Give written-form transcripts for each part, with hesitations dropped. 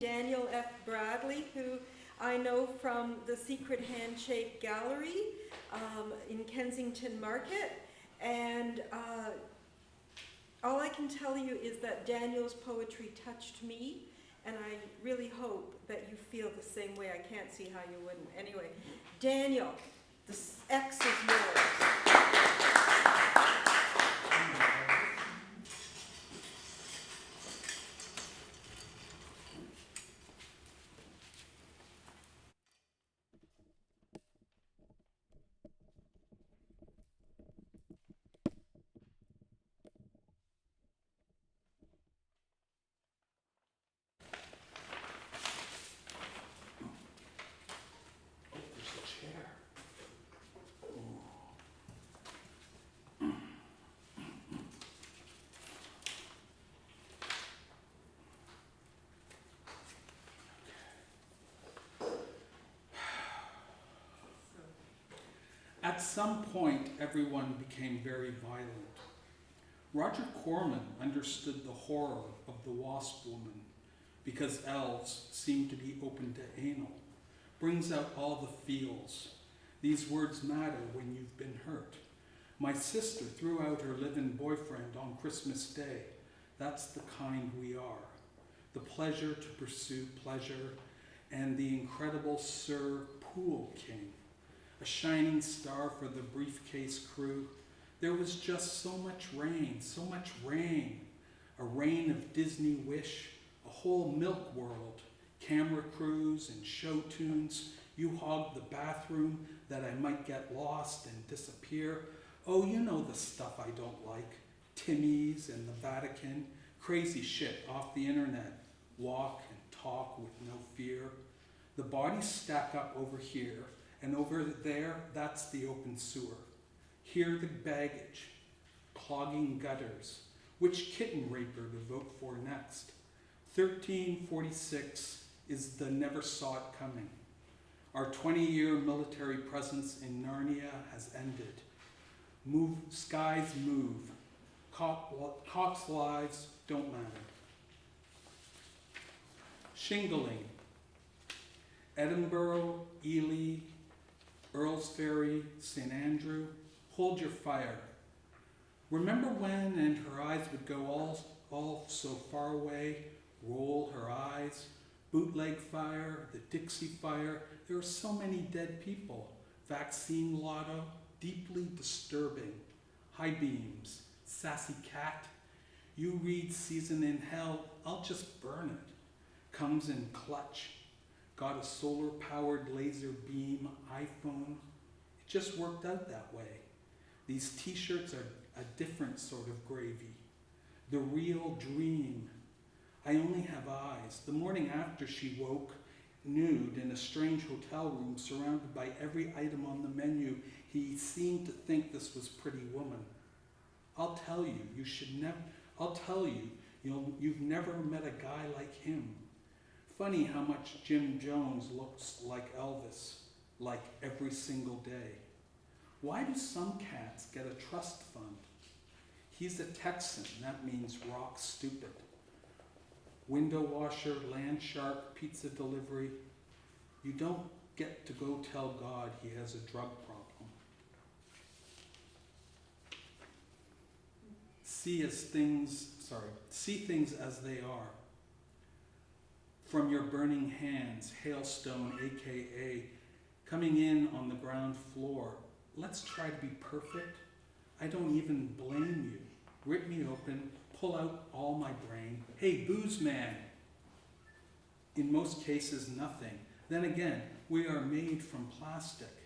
Daniel F. Bradley, who I know from the Secret Handshake Gallery in Kensington Market. And all I can tell you is that Daniel's poetry touched me, and I really hope that you feel the same way. I can't see how you wouldn't. Anyway, Daniel, the X is yours. At some point, everyone became very violent. Roger Corman understood the horror of the wasp woman, because elves seem to be open to anal, brings out all the feels. These words matter when you've been hurt. My sister threw out her live-in boyfriend on Christmas Day. That's the kind we are. The pleasure to pursue pleasure, and the incredible Sir Pool King. A shining star for the briefcase crew. There was just so much rain, so much rain. A rain of Disney Wish, a whole milk world. Camera crews and show tunes. You hogged the bathroom that I might get lost and disappear. Oh, you know the stuff I don't like. Timmy's and the Vatican. Crazy shit off the internet. Walk and talk with no fear. The bodies stack up over here. And over there, that's the open sewer. Here the baggage, clogging gutters. Which kitten raper to vote for next? 1346 is the never saw it coming. Our 20-year military presence in Narnia has ended. Skies move. Cops' lives don't matter. Shingling. Edinburgh, Ely, Earlsferry, St. Andrew, hold your fire. Remember when and her eyes would go all so far away, roll her eyes, bootleg fire, the Dixie fire, there are so many dead people, vaccine lotto, deeply disturbing, high beams, sassy cat, you read Season in Hell, I'll just burn it, comes in clutch. Got a solar-powered laser beam iPhone. It just worked out that way. These t-shirts are a different sort of gravy. The real dream. I only have eyes. The morning after she woke, nude in a strange hotel room surrounded by every item on the menu, he seemed to think this was Pretty Woman. I'll tell you, you've never met a guy like him. Funny how much Jim Jones looks like Elvis, like every single day. Why do some cats get a trust fund? He's a Texan, that means rock stupid. Window washer, land shark, pizza delivery. You don't get to go tell God he has a drug problem. See things as they are. From your burning hands, hailstone, AKA, coming in on the ground floor. Let's try to be perfect. I don't even blame you. Rip me open, pull out all my brain. Hey, booze man. In most cases, nothing. Then again, we are made from plastic.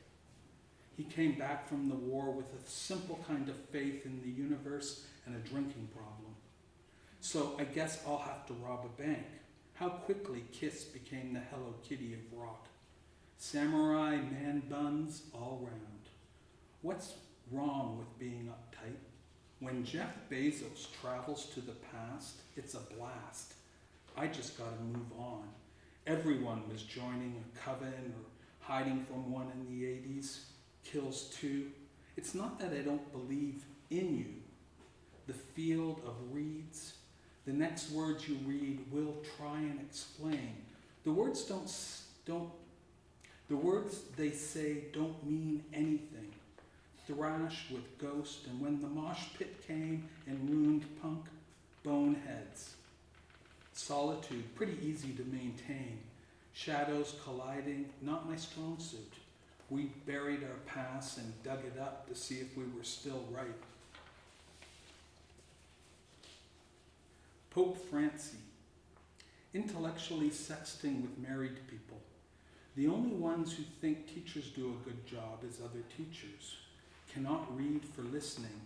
He came back from the war with a simple kind of faith in the universe and a drinking problem. So I guess I'll have to rob a bank. How quickly Kiss became the Hello Kitty of rock. Samurai man buns all round. What's wrong with being uptight? When Jeff Bezos travels to the past, it's a blast. I just gotta move on. Everyone was joining a coven or hiding from one in the 80s. Kills 2. It's not that I don't believe in you. The field of reeds, The next words you read will try and explain. The words the words they say don't mean anything. Thrash with ghost, and when the mosh pit came and ruined punk, boneheads. Solitude, pretty easy to maintain. Shadows colliding, not my strong suit. We buried our past and dug it up to see if we were still right. Pope Francie, intellectually sexting with married people. The only ones who think teachers do a good job is other teachers. Cannot read for listening.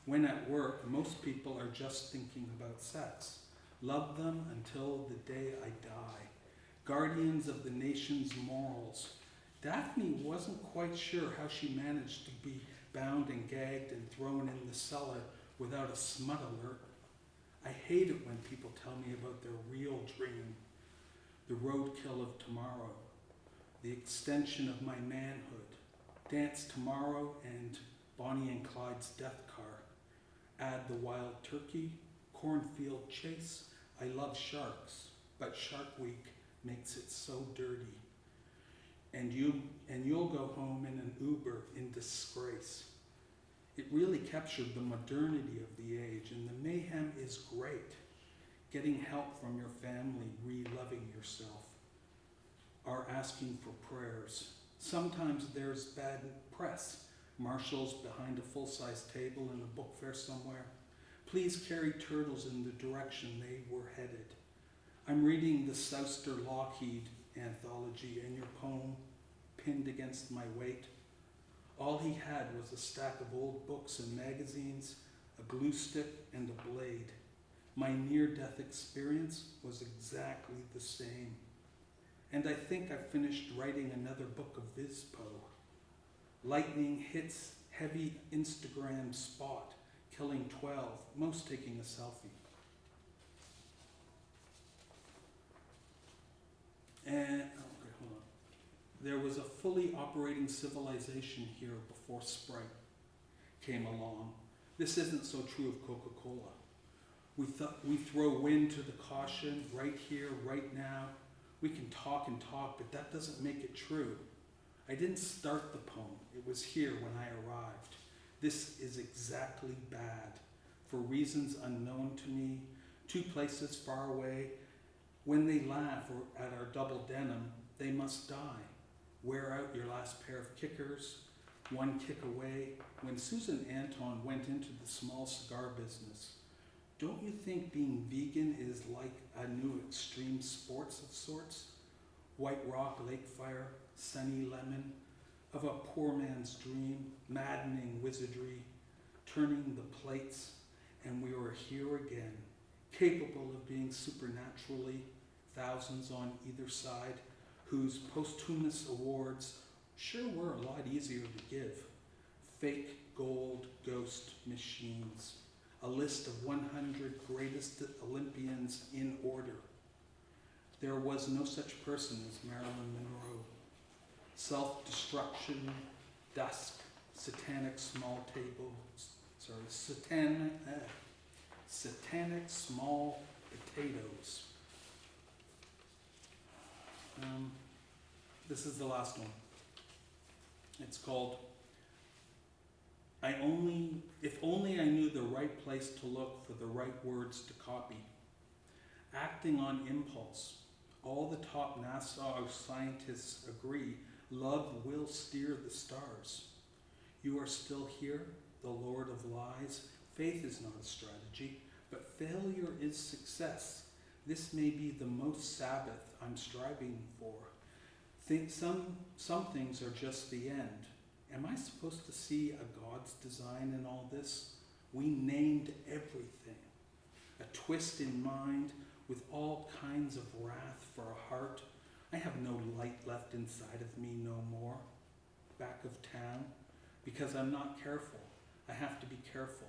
When at work, most people are just thinking about sex. Love them until the day I die. Guardians of the nation's morals. Daphne wasn't quite sure how she managed to be bound and gagged and thrown in the cellar without a smut alert. I hate it when people tell me about their real dream, the roadkill of tomorrow, the extension of my manhood, Dance Tomorrow and Bonnie and Clyde's death car. Add the wild turkey, cornfield chase. I love sharks, but Shark Week makes it so dirty. And you'll go home in an Uber in disgrace. It really captured the modernity of the age, and the mayhem is great. Getting help from your family, re-loving yourself, are asking for prayers. Sometimes there's bad press. Marshals behind a full-size table in a book fair somewhere. Please carry turtles in the direction they were headed. I'm reading the Souster Lockheed anthology, and your poem pinned against my weight. All he had was a stack of old books and magazines, a glue stick, and a blade. My near-death experience was exactly the same. And I think I finished writing another book of Vizpo. Lightning hits heavy Instagram spot, killing 12, most taking a selfie. And hold on. There was a fully operating civilization here before Sprite came along. This isn't so true of Coca-Cola. We throw wind to the caution right here, right now. We can talk and talk, but that doesn't make it true. I didn't start the poem. It was here when I arrived. This is exactly bad. For reasons unknown to me, 2 places far away. When they laugh at our double denim, they must die. Wear out your last pair of kickers, 1 kick away. When Susan Anton went into the small cigar business, don't you think being vegan is like a new extreme sports of sorts? White Rock Lake Fire, Sunny Lemon, of a poor man's dream, maddening wizardry, turning the plates, and we are here again, capable of being supernaturally, thousands on either side, whose posthumous awards sure were a lot easier to give. Fake gold ghost machines, a list of 100 greatest Olympians in order. There was no such person as Marilyn Monroe. Self-destruction, dusk, satanic small satanic small potatoes. This is the last one. It's called, If Only I Knew the Right Place to Look for the Right Words to Copy. Acting on impulse. All the top NASA scientists agree, love will steer the stars. You are still here, the Lord of Lies. Faith is not a strategy, but failure is success. This may be the most Sabbath I'm striving for. Some things are just the end. Am I supposed to see a God's design in all this? We named everything. A twist in mind with all kinds of wrath for a heart. I have no light left inside of me no more. Back of town. Because I'm not careful. I have to be careful.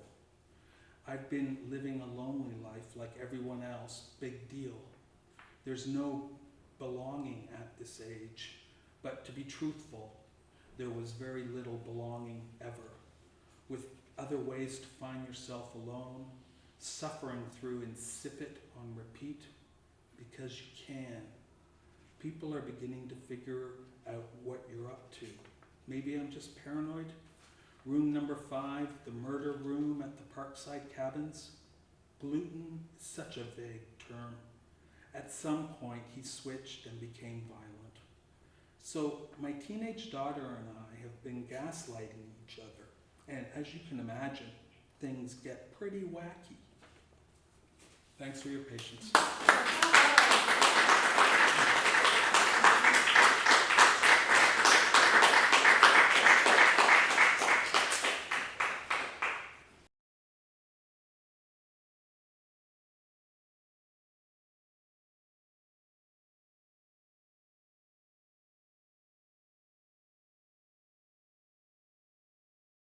I've been living a lonely life like everyone else. Big deal. There's no belonging at this age. But to be truthful, there was very little belonging ever. With other ways to find yourself alone, suffering through insipid on repeat because you can. People are beginning to figure out what you're up to. Maybe I'm just paranoid. Room number 5, the murder room at the Parkside Cabins. Gluten is such a vague term. At some point, he switched and became violent. So my teenage daughter and I have been gaslighting each other. And as you can imagine, things get pretty wacky. Thanks for your patience.